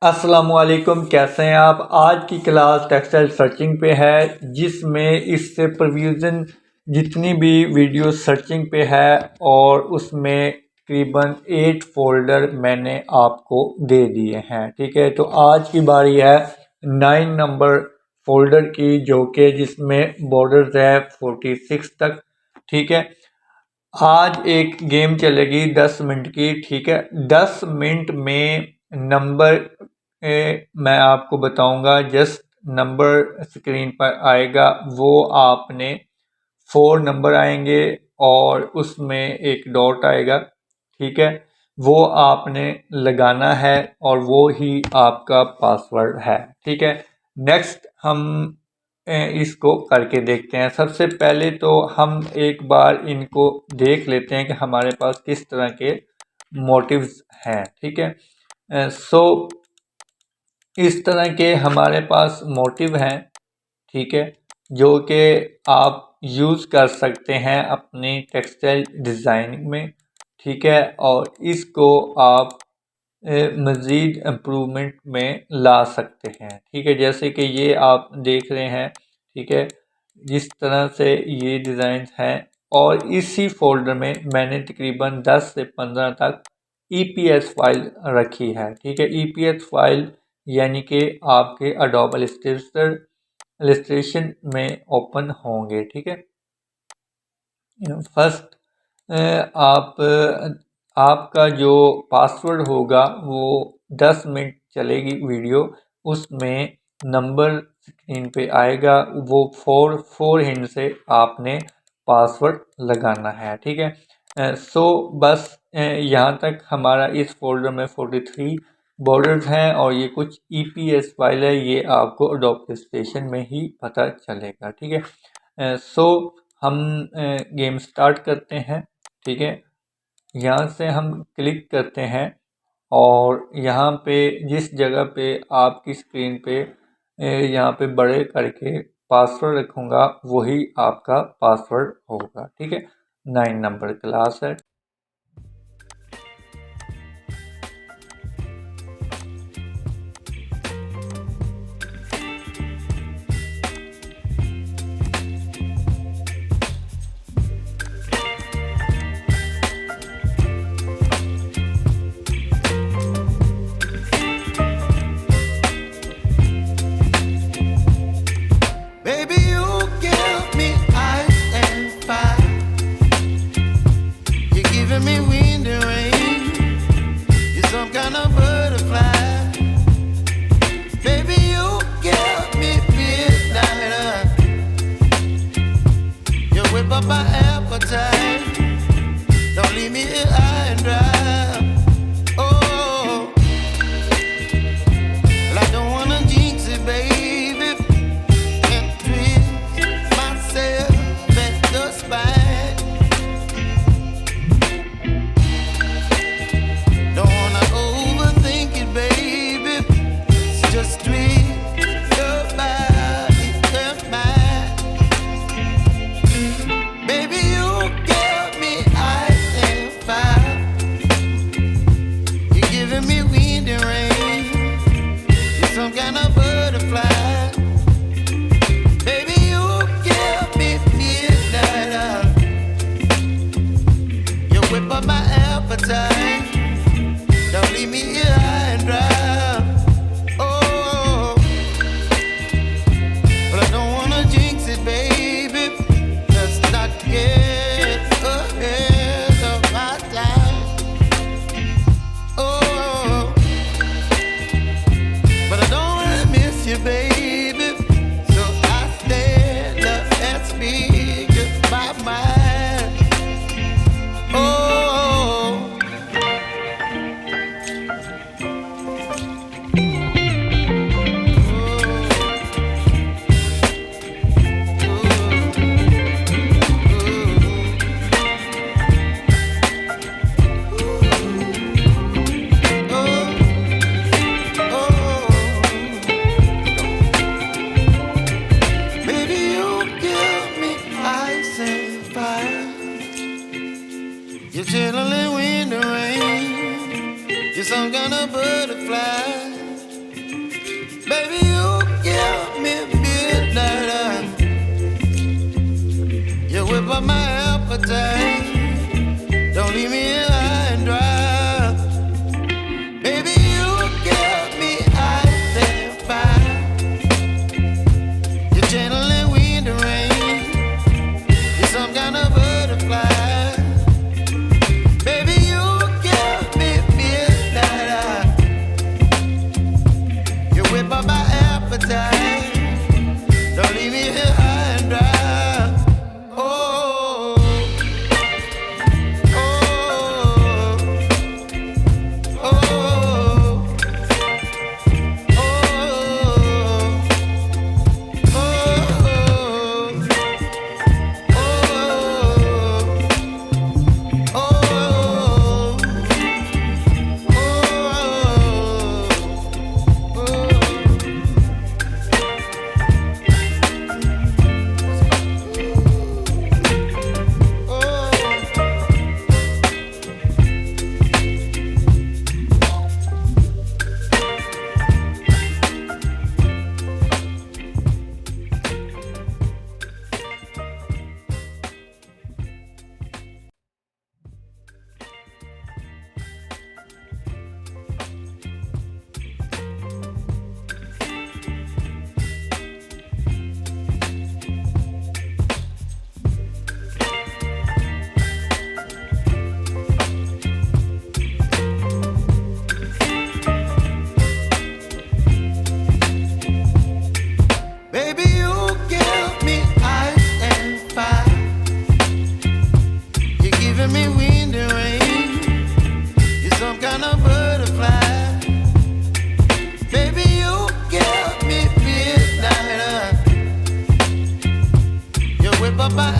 अस्सलामुअलैकुम, कैसे हैं आप। आज की क्लास टेक्सटाइल सर्चिंग पे है, जिसमें इससे प्रोविज़न जितनी भी वीडियो सर्चिंग पे है और उसमें तकरीबन 8 फोल्डर मैंने आपको दे दिए हैं। ठीक है, तो आज की बारी है 9 नंबर फोल्डर की, जो कि जिसमें बॉर्डर्स है 46 तक। ठीक है, आज एक गेम चलेगी 10 मिनट की। ठीक है, 10 मिनट में नंबर मैं आपको बताऊंगा, जस्ट नंबर स्क्रीन पर आएगा, वो आपने 4 नंबर आएंगे और उसमें एक डॉट आएगा। ठीक है, वो आपने लगाना है और वो ही आपका पासवर्ड है। ठीक है, नेक्स्ट हम इसको करके देखते हैं। सबसे पहले तो हम एक बार इनको देख लेते हैं कि हमारे पास किस तरह के मोटिव्स हैं। ठीक है, सो इस तरह के हमारे पास मोटिव हैं। ठीक है, जो कि आप यूज़ कर सकते हैं अपनी टेक्सटाइल डिज़ाइनिंग में। ठीक है, और इसको आप मज़ीद इम्प्रूवमेंट में ला सकते हैं। ठीक है, जैसे कि ये आप देख रहे हैं। ठीक है, जिस तरह से ये डिज़ाइन हैं, और इसी फोल्डर में मैंने तकरीबन 10 से 15 तक EPS फाइल रखी है। ठीक है, EPS फाइल यानी कि आपके अडोबे इलस्ट्रेशन में ओपन होंगे। ठीक है, फर्स्ट आपका जो पासवर्ड होगा वो 10 मिनट चलेगी वीडियो, उसमें नंबर स्क्रीन पे आएगा, वो 4 हिंट से आपने पासवर्ड लगाना है। ठीक है, सो बस यहाँ तक हमारा इस फोल्डर में 43 बॉर्डर्स हैं और ये कुछ EPS फाइल है, ये आपको अडोबे स्टेशन में ही पता चलेगा। ठीक है, सो हम गेम स्टार्ट करते हैं। ठीक है, यहाँ से हम क्लिक करते हैं और यहाँ पे जिस जगह पे आपकी स्क्रीन पे यहाँ पे बड़े करके पासवर्ड रखूँगा, वही आपका पासवर्ड होगा। ठीक है, 9 नंबर क्लास है। You're some kind of butterfly. get high and dry. Oh, oh, oh, baby, you give me ice and fire. You're giving me wind and rain. You're some kind of butterfly. Baby, you give me midnight. You whip up my